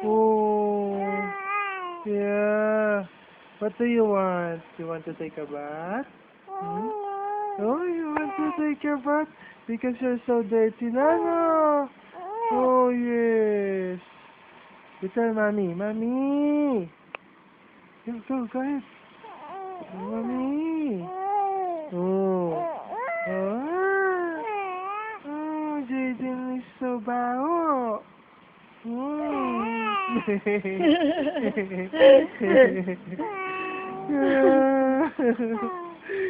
Oh, yeah. What do you want? You want to take a bath? Hmm? Oh, you want to take a bath? Because you're so dirty, Nano. Oh, yes. You tell Mommy. Mommy. Go ahead. Mommy. Oh. Oh. Oh, Jaden is so baho.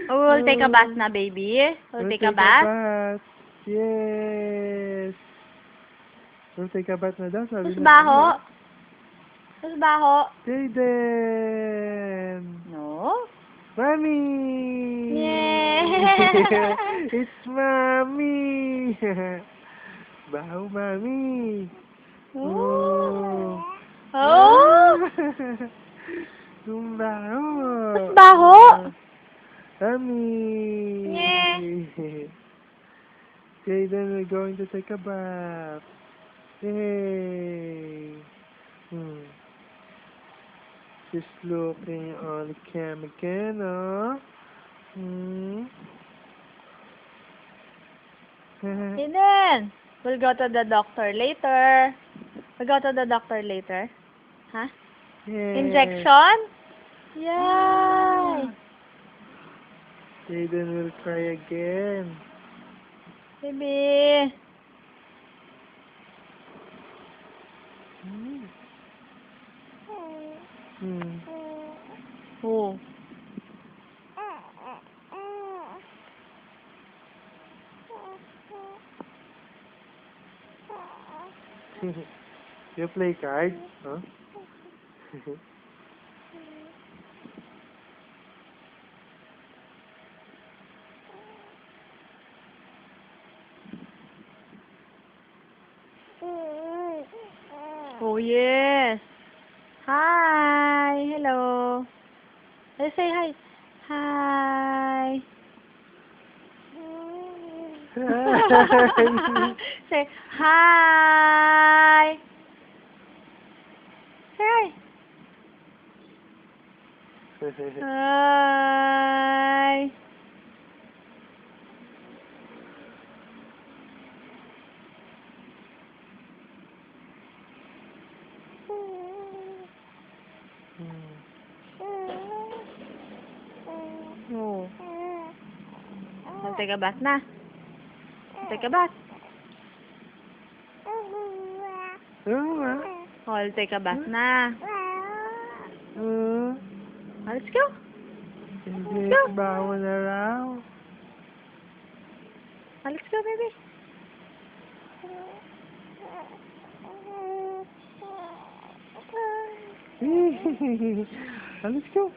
Oh, we'll take a bath na, baby. We'll take a bath. Yes. We'll take a bath na daw, sabi Mas na. baho. Mas baho. Jaden. No? Mommy. Yeah. It's Mommy. Baho, Mommy. Oh. Oh. Baho. Mas baho. Mommy. Yeah. Jaden, we're going to take a bath. Yay. She's looking on the cam again, huh? Eden, we'll go to the doctor later. We'll go to the doctor later. Huh? Yes. Injection? Yay! Jaden will cry again. Baby. Oh. You play cards, huh? Oh, yes. Hi. Hello. Let's say hi. Hi. Say hi. Say hi. Hi. Oh. I'll take a bath na. Take a bath. I'll take a bath na. Let's go. Hindi, baho na raw. Let's go, baby. Let's go.